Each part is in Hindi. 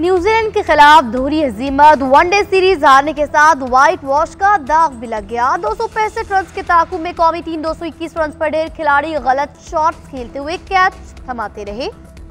न्यूजीलैंड के खिलाफ दोहरी हजीमत, वनडे सीरीज हारने के साथ व्हाइट वॉश का दाग भी लग गया। 265 रन के ताकुब में कौमी टीम 221 रन पर ढेर खिलाड़ी गलत शॉट्स खेलते हुए कैच थमाते रहे।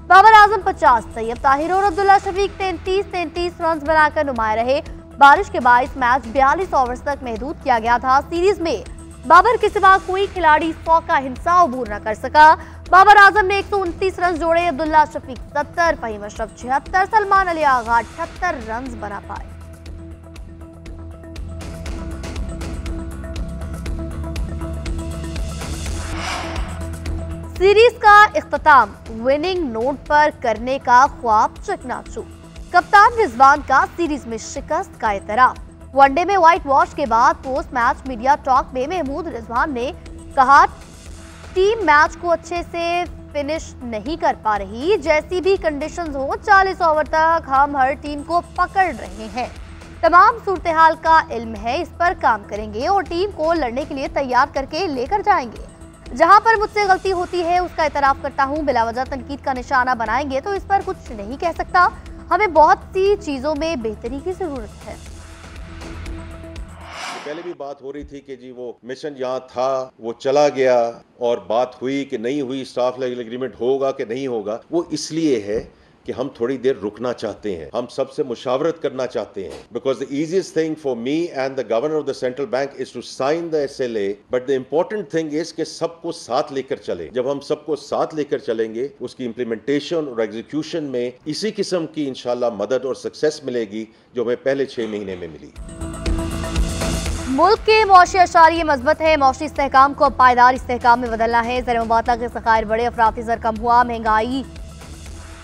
बाबर आजम 50, तैयब ताहिर और अब्दुल्ला शफीक 33 रन बनाकर नुमाया रहे। बारिश के बायस मैच 42 ओवर्स तक महदूद किया गया था। सीरीज में बाबर के सिवा कोई खिलाड़ी 100 का हिस्सा अबूर न कर सका। बाबर आजम ने 129 रन जोड़े, अब्दुल्ला शफीक 70, फहीम अशरफ 76, सलमान अली आगा 78 रन बना पाए। सीरीज का इख्तिताम विनिंग नोट पर करने का ख्वाब चकनाचूर। कप्तान रिजवान का सीरीज में शिकस्त का एतराफ। वनडे में व्हाइट वॉश के बाद पोस्ट मैच मीडिया टॉक में महमूद रिजवान ने कहा, टीम मैच को अच्छे से फिनिश नहीं कर पा रही। जैसी भी कंडीशंस हो, 40 ओवर तक हम हर टीम को पकड़ रहे हैं। तमाम सूरत हाल का इल्म है, इस पर काम करेंगे और टीम को लड़ने के लिए तैयार करके लेकर जाएंगे। जहां पर मुझसे गलती होती है उसका एतराफ करता हूं। बिलावजह तनकीद का निशाना बनाएंगे तो इस पर कुछ नहीं कह सकता। हमें बहुत सी चीजों में बेहतरी की जरूरत है। पहले भी बात हो रही थी कि जी वो मिशन यहाँ था, वो चला गया और बात हुई कि नहीं हुई, स्टाफ लेवल एग्रीमेंट होगा कि नहीं होगा। वो इसलिए है कि हम थोड़ी देर रुकना चाहते हैं, हम सबसे मुशावरत करना चाहते हैं। Because the easiest thing for me and the governor of the central bank is to sign the SLA, but the important thing is कि सबको साथ लेकर चले। जब हम सबको साथ लेकर चलेंगे, उसकी इम्प्लीमेंटेशन और एग्जीक्यूशन में इसी किस्म की इंशाल्लाह मदद और सक्सेस मिलेगी जो हमें पहले 6 महीने में मिली। मुल्क के मौशी अशारिये मजबूत है। मौशी इस्तेहकाम को पायदार इस्तेहकाम में बदलना है। ज़र मुबादला के ज़खायर बढ़े, अफराती ज़र कम हुआ, महंगाई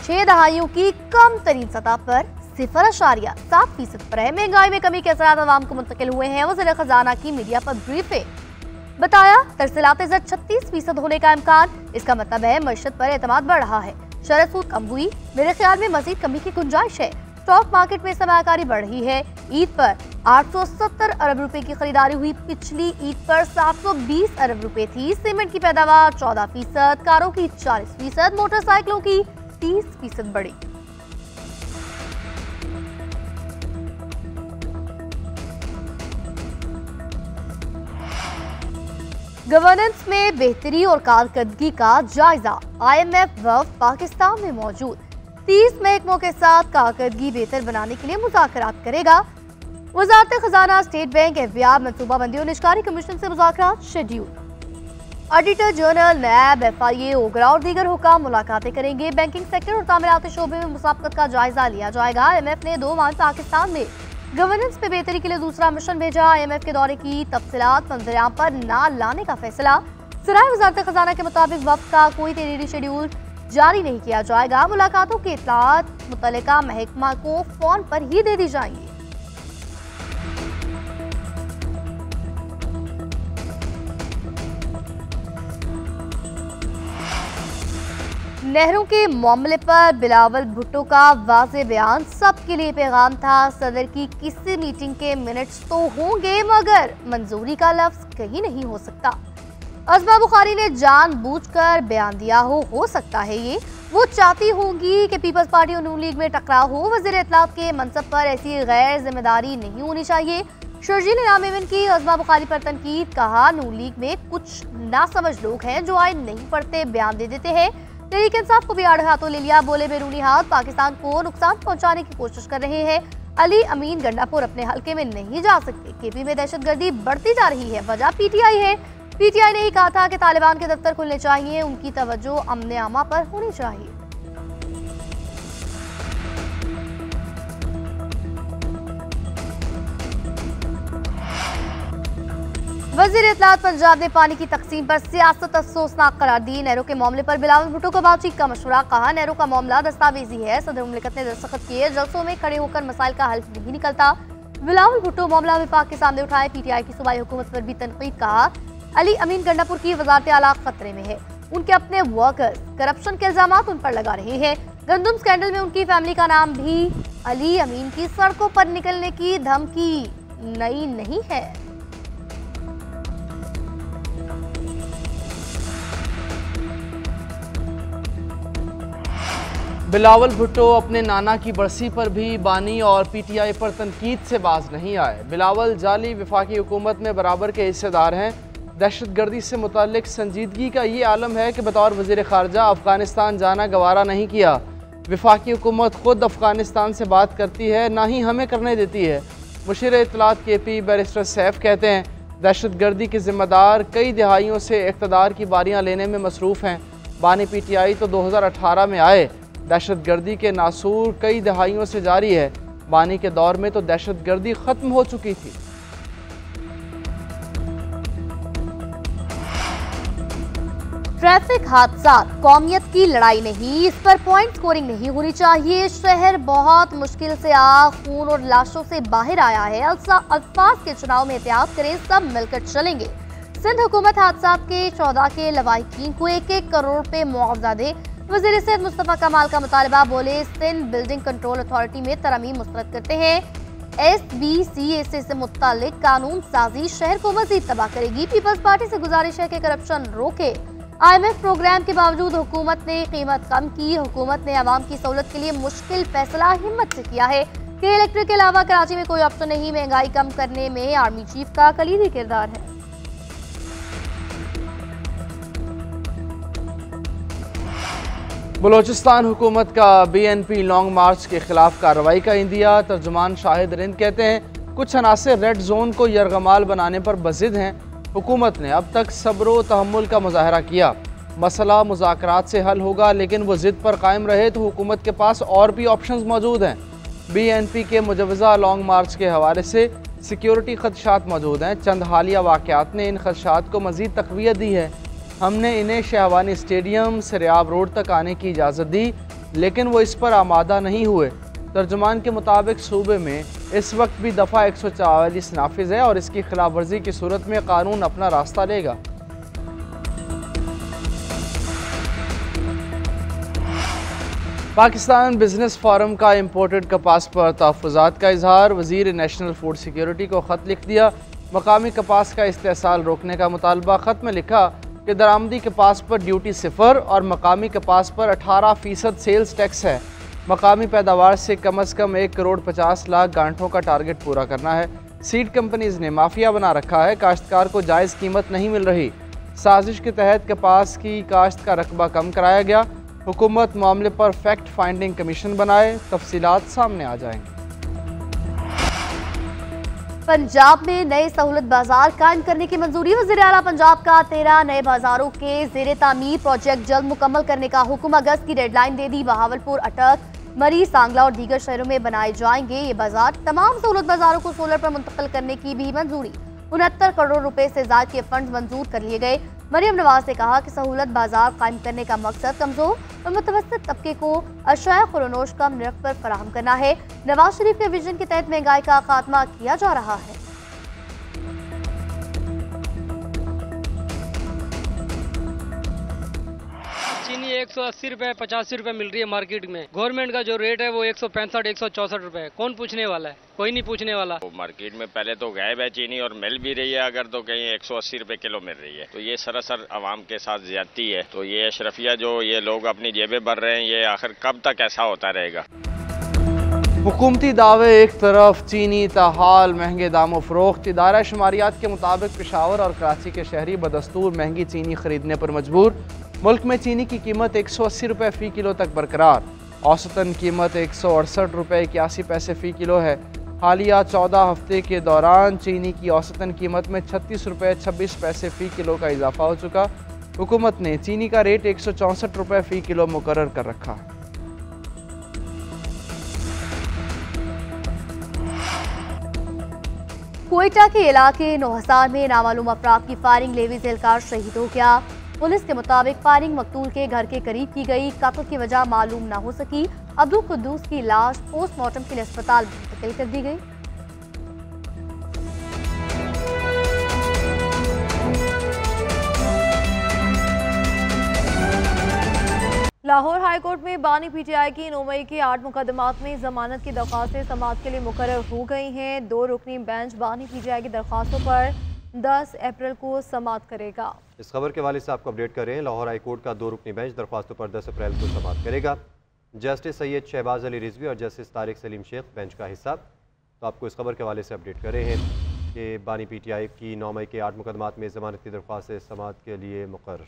6 दहाइयों की कम तरीन सतह पर 0.7% पर है। महंगाई में कमी के असरात अवाम को मुंतकिल हुए हैं। वज़ीर खजाना की मीडिया पर ब्रीफिंग। बताया, तरसीलात ज़र 36% होने का इम्कान। इसका मतलब है मईशत पर एतमाद बढ़ रहा है। शरह सूद कम हुई, मेरे ख्याल में मजीद कमी की गुंजाइश है। स्टॉक मार्केट में सरमायाकारी बढ़ रही है। ईद पर 870 अरब रुपए की खरीदारी हुई, पिछली ईद पर 720 अरब रुपए थी। सीमेंट की पैदावार 14%, कारों की 40%, मोटरसाइकिलों की 30% बढ़ी। गवर्नेंस में बेहतरी और कारकर्दगी का जायजा। IMF वफ़द पाकिस्तान में मौजूद। 30 महकमों के साथ कारकर्दगी बेहतर बनाने के लिए मुज़ाकरात करेगा। वज़ारत खजाना, स्टेट बैंक, FBI, मनसूबाबंदी और निजकारी कमीशन से मुज़ाकरात शेड्यूल। ऑडिटर जनरल, नैब, FIA, ओगरा और दीगर हुकाम मुलाकातें करेंगे। बैंकिंग सेक्टर और तामीराती शोबे में मुसाबकत का जायजा लिया जाएगा। IMF ने 2 माह पाकिस्तान में गवर्नेंस में बेहतरी के लिए दूसरा मिशन भेजा। IMF के दौरे की तफसीलात मंजरेआम पर ना लाने का फैसला। सराय वज़ारत खजाना के मुताबिक वफ़द का कोई तहरीरी शेड्यूल जारी नहीं किया जाएगा। मुलाकातों की इत्तलात मुतल्लिका महकमा को फोन पर ही दे दी जाएंगी। नहरों के मामले पर बिलावल भुट्टो का वाज़ेह बयान। सबके लिए पैगाम था, सदर की किसी मीटिंग के मिनट्स तो होंगे मगर मंजूरी का लफ्ज कहीं नहीं हो सकता। अज़मा बुखारी ने जानबूझकर बयान दिया हो सकता है ये वो चाहती होंगी कि पीपल्स पार्टी और नून लीग में टकराव हो। वज़ीर इत्तलात के मनसब पर ऐसी गैर जिम्मेदारी नहीं होनी चाहिए। शर्जील इनाम की अज़मा बुखारी पर तनकीद। कहा, नून लीग में कुछ नासमझ लोग हैं जो आइन नहीं पढ़ते, बयान दे देते हैं। तहरीक इंसाफ को भी आड़े हाथों ले लिया। बोले, बैरूनी हाथ पाकिस्तान को नुकसान पहुंचाने की कोशिश कर रहे हैं। अली अमीन गंडापुर अपने हल्के में नहीं जा सकते। KP में दहशतगर्दी बढ़ती जा रही है, वजह PTI है। PTI ने ही कहा था कि तालिबान के दफ्तर खुलने चाहिए, उनकी तवज्जो अमन आमा पर होनी चाहिए। वज़ीर इत्तलात पंजाब ने पानी की तकसीम पर सियासत अफसोसनाक करार दी। नहरों के मामले पर बिलावल भुट्टो को बातचीत का मशवरा। कहा, नहरों का मामला दस्तावेजी है, सदर मुमलिकत ने दस्तखत किए, जलसों में खड़े होकर मसाइल का हल नहीं निकलता। बिलावल भुट्टो मामला विफाक के सामने उठाए। PTI की सूबाई हुकूमत पर भी तनकीद। कहा, अली अमीन गंडापुर की वजारत आला खतरे में है। उनके अपने वर्कर्स करप्शन के इल्जामात उन पर लगा रहे हैं। गंदम स्कैंडल में उनकी फैमिली का नाम भी अली अमीन की सड़कों पर निकलने की धमकी नई नहीं है। बिलावल भुट्टो अपने नाना की बरसी पर भी बानी और पीटीआई पर तनकीद से बाज नहीं आए। बिलावल जाली वफाकी हुकूमत में बराबर के हिस्सेदार हैं। दहशतगर्दी से मुताल्लिक संजीदगी का ये आलम है कि बतौर वज़ीर ख़ारजा अफ़गानिस्तान जाना गवारा नहीं किया। वफाकी हुकूमत ख़ुद अफ़गानिस्तान से बात करती है, ना ही हमें करने देती है। मुशीर इत्तलात KP बैरिस्टर सैफ कहते हैं, दहशतगर्दी के ज़िम्मेदार कई दिहाइयों से इक़्तिदार की बारियाँ लेने में मसरूफ़ हैं। बानी PTI तो 2018 में आए। दहशतगर्दी के नासूर कई दहाइयों से जारी है। बानी के दौर में तो दहशतगर्दी ख़त्म हो चुकी थी। ट्रैफिक हादसा कौमियत की लड़ाई नहीं, इस पर पॉइंट स्कोरिंग नहीं होनी चाहिए। शहर बहुत मुश्किल से आग, खून और लाशों से बाहर आया है। अल्फाज के चुनाव में एहतियात करें, सब मिलकर चलेंगे। सिंध हुकूमत हादसा के 14 के लवाहिकीन को 1-1 करोड़ रुपए मुआवजा दे। वज़ीर सिंध मुस्तफ़ा कमाल का मुतालबा, बोले सिंध बिल्डिंग कंट्रोल अथॉरिटी में तरमीम मुस्तरद करते हैं। SBCA से मुताल्लिक कानून साजी शहर को मजीद तबाह करेगी। पीपल्स पार्टी से गुजारिश है कि करप्शन रोके। IMF प्रोग्राम के बावजूद हुकूमत ने कीमत कम की। हुकूमत ने आवाम की सहूलत के लिए मुश्किल फैसला हिम्मत से किया है कि इलेक्ट्रिक के अलावा कराची में कोई ऑप्शन नहीं। महंगाई कम करने में आर्मी चीफ का कलीदी किरदार है। बलोचिस्तान हुकूमत का BNP लॉन्ग मार्च के खिलाफ कार्रवाई का इंदिया। तर्जुमान शाहिद रिंद कहते हैं, कुछ अनासर रेड जोन को यरगमाल बनाने पर बजिद हैं। हुकूमत ने अब तक सब्र व तहम्मुल का मुजाहरा किया। मसला मुज़ाकरात से हल होगा, लेकिन वो ज़िद पर कायम रहे तो हुकूमत के पास और भी ऑप्शंस मौजूद हैं। BNP के मुजवज़ा लॉन्ग मार्च के हवाले से सिक्योरिटी खदशात मौजूद हैं। चंद हालिया वाक़यात ने इन खदशात को मज़ीद तक़वियत दी है। हमने इन्हें शहवानी स्टेडियम सरियाब रोड तक आने की इजाज़त दी, लेकिन वो इस पर आमादा नहीं हुए। तर्जुमान के मुताबिक सूबे में इस वक्त भी दफ़ा 144 नाफिज है और इसकी खिलाफ वर्जी की सूरत में कानून अपना रास्ता लेगा। पाकिस्तान बिजनेस फोरम का इम्पोर्टेड कपास पर तहफ़्फ़ुज़ात का इजहार। वज़ीर नेशनल फूड सिक्योरिटी को ख़त लिख दिया। मकामी कपास का इस्तेसाल रोकने का मुतालबा। ख़त में लिखा कि दरामदी कपास पर ड्यूटी 0 और मकामी कपास पर 18% सेल्स टैक्स है। मकामी पैदावार से कम अज़ कम 1 करोड़ 50 लाख गांठों का टारगेट पूरा करना है। सीड कंपनीज ने माफिया बना रखा है। काश्तकार को जायज़ कीमत नहीं मिल रही। साजिश के तहत कपास की काश्त का रकबा कम कराया गया। हुकूमत मामले पर फैक्ट फाइंडिंग कमीशन बनाए, तफसीलात सामने आ जाएंगी। पंजाब में नए सहूलत बाजार कायम करने की मंजूरी। वज़ीर आला पंजाब का 13 नए बाजारों के ज़ेरे तामीर प्रोजेक्ट जल्द मुकम्मल करने का हुक्म। अगस्त की डेडलाइन दे दी। बहावलपुर, अटक, मरी, सांगला और दीगर शहरों में बनाए जाएंगे ये बाजार। तमाम सहूलत बाजारों को सोलर पर मुंतकिल करने की भी मंजूरी। 69 करोड़ रुपए से ज़ायद के फंड मंजूर कर लिए गए। मरियम नवाज ने कहा कि सहूलत बाजार कायम करने का मकसद कमजोर और मुतवस्सित तबके को अशाया खुरनोश कम नर्ख पर फराहम करना है। नवाज शरीफ के विजन के तहत महंगाई का खात्मा किया जा रहा है। चीनी 180 रुपए 85 रुपए मिल रही है मार्केट में। गवर्नमेंट का जो रेट है वो 165 164 रुपए। कौन पूछने वाला है? कोई नहीं पूछने वाला। तो मार्केट में पहले तो गायब है चीनी और मिल भी रही है, अगर तो कहीं 180 रुपए किलो मिल रही है, तो ये सरासर आवाम के साथ ज्यादती है। तो ये अशरफिया जो ये लोग अपनी जेबें भर रहे हैं, ये आखिर कब तक ऐसा होता रहेगा? हुकूमती दावे एक तरफ, चीनी ताहाल महंगे दामों फरोख्त। इदारा शुमारियात के मुताबिक पेशावर और कराची के शहरी बदस्तूर महंगी चीनी खरीदने पर मजबूर। मुल्क में चीनी की कीमत 180 रुपये फ़ी किलो तक बरकरार। औसतन कीमत 168 रुपये 81 पैसे फ़ी किलो है। हालिया 14 हफ्ते के दौरान चीनी की औसतन कीमत में 36 रुपये 26 पैसे फ़ी किलो का इजाफा हो चुका। हुकूमत ने चीनी का रेट 164 रुपये फ़ी किलो मुकर्रर कर रखा है। कोयटा के इलाके नौहसार में नामालूम अफराद की फायरिंग लेवी से एहलकार शहीद हो गया। पुलिस के मुताबिक फायरिंग मकतूल के घर के करीब की गई। कत्ल की वजह मालूम न हो सकी। अब्दुल कुद्दूस की लाश पोस्टमार्टम के लिए अस्पताल मुंतकिल कर दी गई। लाहौर हाईकोर्ट में बानी PTI की 9 मई के 8 मुकदमात में जमानत की दरख्वास्तें समाअत के लिए मुकर्रर हो गई हैं। 2 रुकनी बेंच बानी PTI की दरख्वास्तों पर 10 अप्रैल को समाअत करेगा। इस खबर के हवाले से आपको अपडेट कर रहे हैं। लाहौर हाईकोर्ट का 2 रुकनी बेंच दरख्वास्तों पर 10 अप्रैल को समाअत करेगा। जस्टिस सैयद शहबाज अली रिजवी और जस्टिस तारिक सलीम शेख बेंच का हिस्सा। तो आपको इस खबर के हवाले से अपडेट कर रहे हैं कि बानी PTI की 9 मई के 8 मुकदमात में ज़मानत की दरख्वास्त समाअत के लिए मुकर्रर।